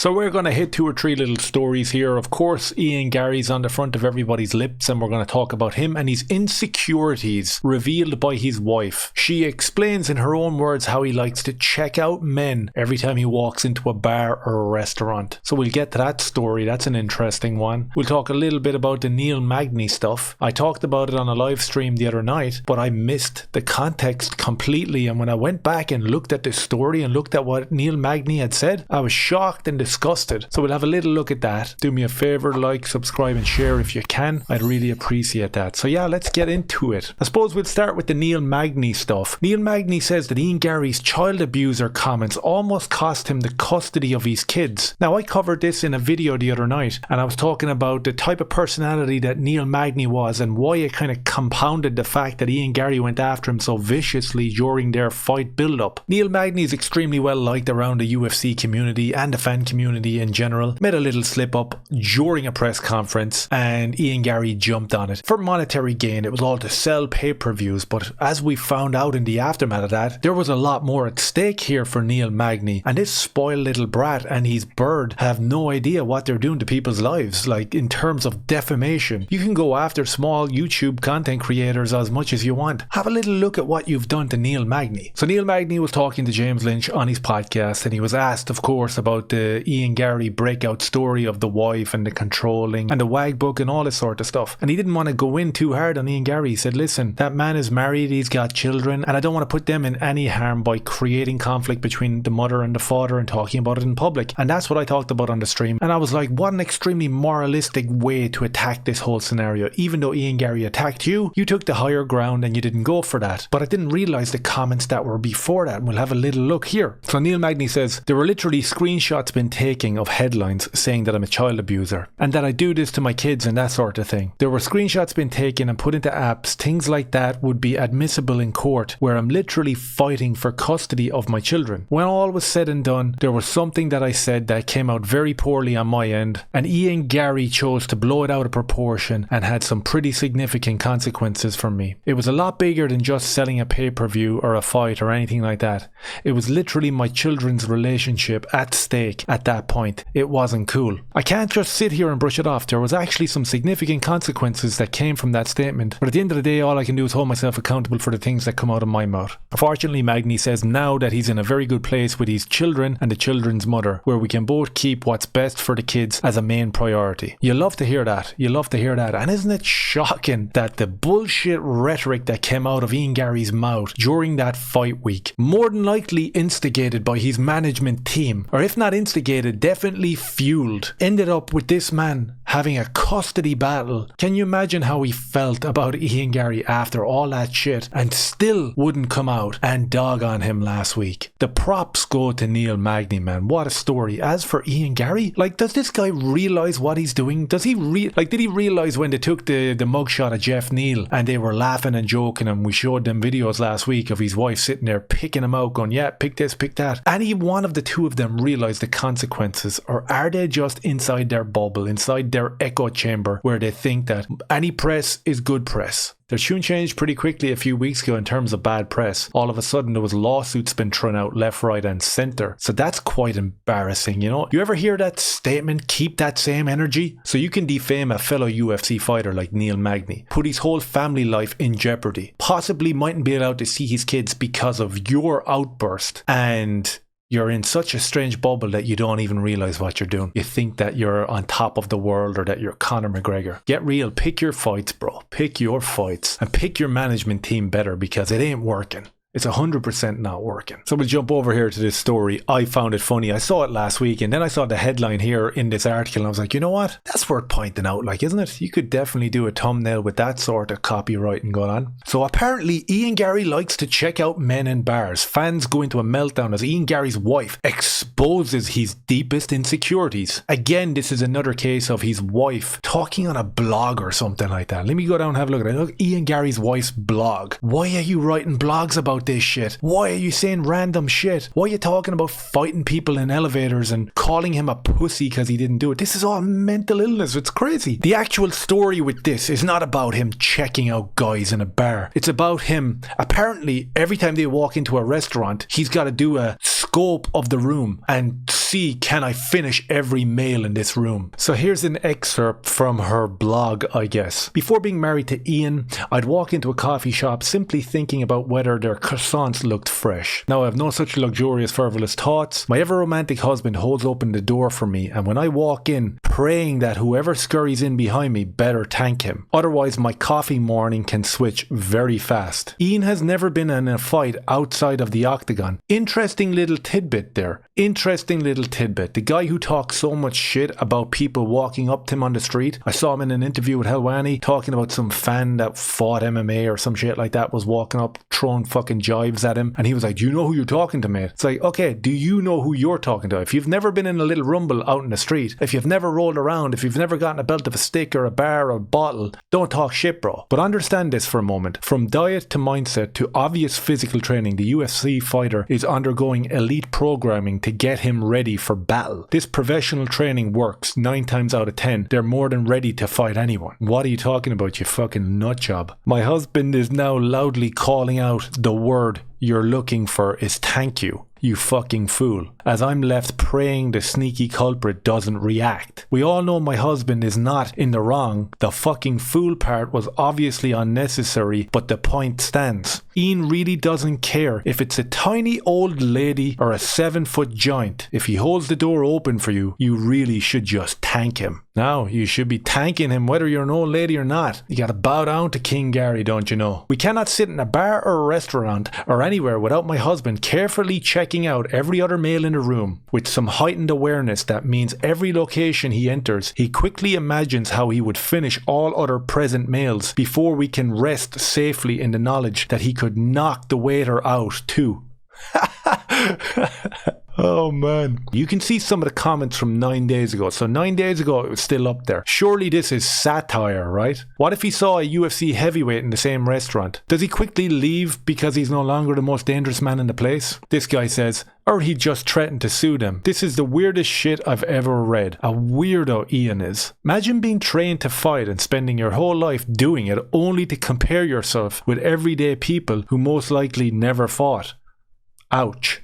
So we're going to hit 2 or 3 little stories here. Of course, Ian Garry's on the front of everybody's lips, and we're going to talk about him and his insecurities revealed by his wife. She explains in her own words how he likes to check out men every time he walks into a bar or a restaurant. So we'll get to that story. That's an interesting one. We'll talk a little bit about the Neil Magny stuff. I talked about it on a live stream the other night, but I missed the context completely. And when I went back and looked at the story and looked at what Neil Magny had said, I was shocked and disgusted. So we'll have a little look at that. Do me a favor, like, subscribe and share if you can. I'd really appreciate that. So yeah, let's get into it. I suppose we'll start with the Neil Magny stuff. Neil Magny says that Ian Garry's child abuser comments almost cost him the custody of his kids. Now, I covered this in a video the other night, and I was talking about the type of personality that Neil Magny was and why it kind of compounded the fact that Ian Garry went after him so viciously during their fight build-up. Neil Magny is extremely well liked around the UFC community and the fan community in general. Made a little slip up during a press conference and Ian Garry jumped on it for monetary gain. It was all to sell pay-per-views, but as we found out in the aftermath of that, there was a lot more at stake here for Neil Magny, and this spoiled little brat and his bird have no idea what they're doing to people's lives. Like, in terms of defamation, you can go after small YouTube content creators as much as you want. Have a little look at what you've done to Neil Magny. So Neil Magny was talking to James Lynch on his podcast, and he was asked, of course, about the Ian Garry breakout story of the wife and the controlling and the wag book and all this sort of stuff. And he didn't want to go in too hard on Ian Garry. He said, listen, that man is married, he's got children, and I don't want to put them in any harm by creating conflict between the mother and the father and talking about it in public. And that's what I talked about on the stream. And I was like, what an extremely moralistic way to attack this whole scenario. Even though Ian Garry attacked you, you took the higher ground and you didn't go for that. But I didn't realize the comments that were before that, and we'll have a little look here. So Neil Magny says, there were literally screenshots been taken of headlines saying that I'm a child abuser and that I do this to my kids and that sort of thing. There were screenshots been taken and put into apps. Things like that would be admissible in court, where I'm literally fighting for custody of my children. When all was said and done, there was something that I said that came out very poorly on my end, and Ian Garry chose to blow it out of proportion and had some pretty significant consequences for me. It was a lot bigger than just selling a pay-per-view or a fight or anything like that. It was literally my children's relationship at stake at that point. It wasn't cool. I can't just sit here and brush it off. There was actually some significant consequences that came from that statement, but at the end of the day, all I can do is hold myself accountable for the things that come out of my mouth. Unfortunately, Magny says now that he's in a very good place with his children and the children's mother, where we can both keep what's best for the kids as a main priority. You love to hear that. You love to hear that. And isn't it shocking that the bullshit rhetoric that came out of Ian Garry's mouth during that fight week, more than likely instigated by his management team, or if not instigated, definitely fueled, ended up with this man having a custody battle. Can you imagine how he felt about Ian Garry after all that shit, and still wouldn't come out and dog on him last week? The props go to Neil Magny, man. What a story. As for Ian Garry, like, does this guy realize what he's doing? Does he did he realize when they took the mugshot of Jeff Neal and they were laughing and joking, and we showed them videos last week of his wife sitting there picking him out, going, yeah, pick this, pick that. Any one of the two of them realize the consequences, or are they just inside their bubble, inside their echo chamber, where they think that any press is good press? Their tune changed pretty quickly a few weeks ago in terms of bad press. All of a sudden there was lawsuits been thrown out left, right and centre. So that's quite embarrassing, you know. You ever hear that statement, keep that same energy? So you can defame a fellow UFC fighter like Neil Magny, put his whole family life in jeopardy, possibly mightn't be allowed to see his kids because of your outburst, and you're in such a strange bubble that you don't even realize what you're doing. You think that you're on top of the world, or that you're Conor McGregor. Get real. Pick your fights, bro. Pick your fights, and pick your management team better, because it ain't working. It's 100% not working. So we'll jump over here to this story. I found it funny. I saw it last week, and then I saw the headline here in this article, and I was like, you know what? That's worth pointing out, like, isn't it? You could definitely do a thumbnail with that sort of copywriting going on. So apparently Ian Garry likes to check out men in bars. Fans go into a meltdown as Ian Garry's wife exposes his deepest insecurities. Again, this is another case of his wife talking on a blog or something like that. Let me go down and have a look at it. Look, Ian Garry's wife's blog. Why are you writing blogs about this shit? Why are you saying random shit? Why are you talking about fighting people in elevators and calling him a pussy because he didn't do it? This is all mental illness. It's crazy. The actual story with this is not about him checking out guys in a bar. It's about him, apparently, every time they walk into a restaurant, he's got to do a scope of the room and see can I finish every male in this room. So here's an excerpt from her blog, I guess. Before being married to Ian, I'd walk into a coffee shop simply thinking about whether their croissants looked fresh. Now I have no such luxurious, frivolous thoughts. My ever-romantic husband holds open the door for me, and when I walk in, praying that whoever scurries in behind me better thank him. Otherwise my coffee morning can switch very fast. Ian has never been in a fight outside of the octagon. Interesting little tidbit there. Interesting little tidbit. The guy who talks so much shit about people walking up to him on the street. I saw him in an interview with Helwani talking about some fan that fought MMA or some shit like that was walking up throwing fucking jives at him, and he was like, do you know who you're talking to, mate? It's like, okay, do you know who you're talking to? If you've never been in a little rumble out in the street, if you've never rolled around, if you've never gotten a belt of a stick or a bar or a bottle, don't talk shit, bro. But understand this for a moment. From diet to mindset to obvious physical training, the UFC Fighter is undergoing elite programming to get him ready for battle. This professional training works 9 times out of 10. They're more than ready to fight anyone. What are you talking about, you fucking nutjob? My husband is now loudly calling out the word you're looking for is thank you. You fucking fool. As I'm left praying the sneaky culprit doesn't react. We all know my husband is not in the wrong. The fucking fool part was obviously unnecessary, but the point stands. Ian really doesn't care if it's a tiny old lady or a 7-foot giant. If he holds the door open for you, you really should just thank him. Now, you should be thanking him whether you're an old lady or not. You gotta bow down to King Garry, don't you know? We cannot sit in a bar or a restaurant or anywhere without my husband carefully checking out every other male in the room with some heightened awareness that means every location he enters, he quickly imagines how he would finish all other present males before we can rest safely in the knowledge that he could knock the waiter out too. Oh man. You can see some of the comments from 9 days ago. So 9 days ago it was still up there. Surely this is satire, right? What if he saw a UFC heavyweight in the same restaurant? Does he quickly leave because he's no longer the most dangerous man in the place? This guy says, or he just threatened to sue them. This is the weirdest shit I've ever read. A weirdo Ian is. Imagine being trained to fight and spending your whole life doing it only to compare yourself with everyday people who most likely never fought. Ouch.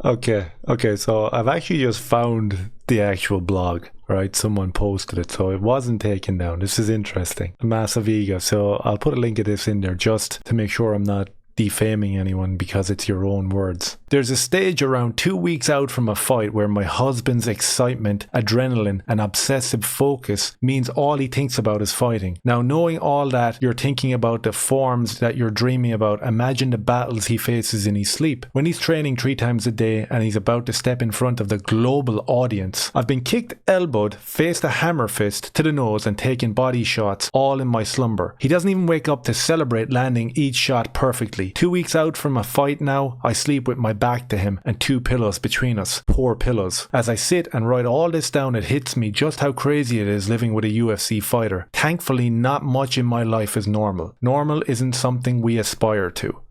Okay, so I've actually just found the actual blog, right? Someone posted it, so it wasn't taken down. This is interesting. A massive ego. So I'll put a link of this in there just to make sure I'm not defaming anyone because it's your own words. There's a stage around 2 weeks out from a fight where my husband's excitement, adrenaline and obsessive focus means all he thinks about is fighting. Now, knowing all that, you're thinking about the forms that you're dreaming about. Imagine the battles he faces in his sleep. When he's training 3 times a day and he's about to step in front of the global audience. I've been kicked, elbowed, faced a hammer fist to the nose and taken body shots all in my slumber. He doesn't even wake up to celebrate landing each shot perfectly. 2 weeks out from a fight now, I sleep with my back to him and 2 pillows between us. Poor pillows. As I sit and write all this down, it hits me just how crazy it is living with a UFC fighter. Thankfully, not much in my life is normal. Normal isn't something we aspire to.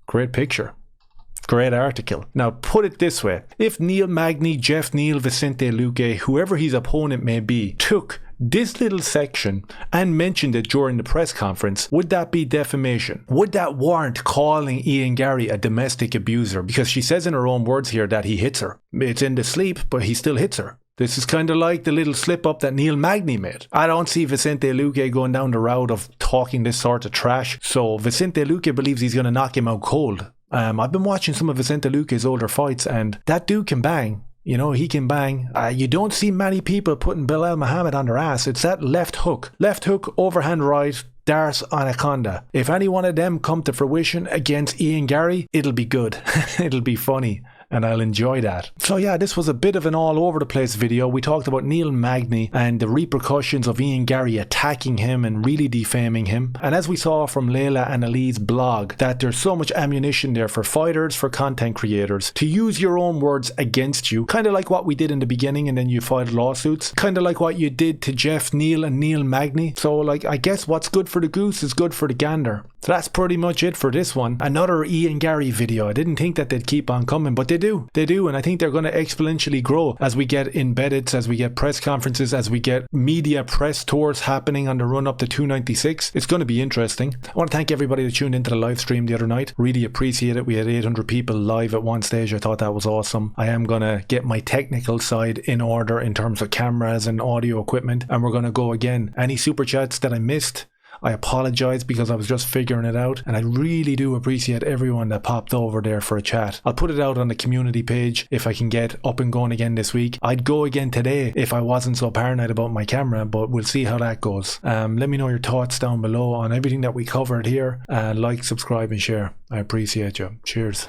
Great picture. Great article. Now put it this way. If Neil Magny, Jeff Neal, Vicente Luque, whoever his opponent may be, took this little section and mentioned it during the press conference, would that be defamation? Would that warrant calling Ian Garry a domestic abuser? Because she says in her own words here that he hits her. It's in the sleep, but he still hits her. This is kind of like the little slip up that Neil Magny made. I don't see Vicente Luque going down the route of talking this sort of trash. So Vicente Luque believes he's going to knock him out cold. I've been watching some of Vicente Luque's older fights and that dude can bang. You know, he can bang. You don't see many people putting Bilal Muhammad on their ass. It's that left hook. Left hook, overhand right, Darce Anaconda. If any one of them come to fruition against Ian Garry, it'll be good. It'll be funny. And I'll enjoy that. So yeah, this was a bit of an all over the place video. We talked about Neil Magny and the repercussions of Ian Garry attacking him and really defaming him. And as we saw from Layla Anna-Lee's blog, that there's so much ammunition there for fighters, for content creators, to use your own words against you. Kind of like what we did in the beginning and then you filed lawsuits. Kind of like what you did to Jeff Neal and Neil Magny. So like, I guess what's good for the goose is good for the gander. So that's pretty much it for this one. Another Ian Garry video. I didn't think that they'd keep on coming, but they do. They do. And I think they're going to exponentially grow as we get embedded, as we get press conferences, as we get media press tours happening on the run up to 296. It's going to be interesting. I want to thank everybody that tuned into the live stream the other night. Really appreciate it. We had 800 people live at one stage. I thought that was awesome. I am going to get my technical side in order in terms of cameras and audio equipment, and we're going to go again. Any super chats that I missed, I apologize because I was just figuring it out, and I really do appreciate everyone that popped over there for a chat. I'll put it out on the community page if I can get up and going again this week. I'd go again today if I wasn't so paranoid about my camera, but we'll see how that goes. Let me know your thoughts down below on everything that we covered here. Like, subscribe and share. I appreciate you. Cheers.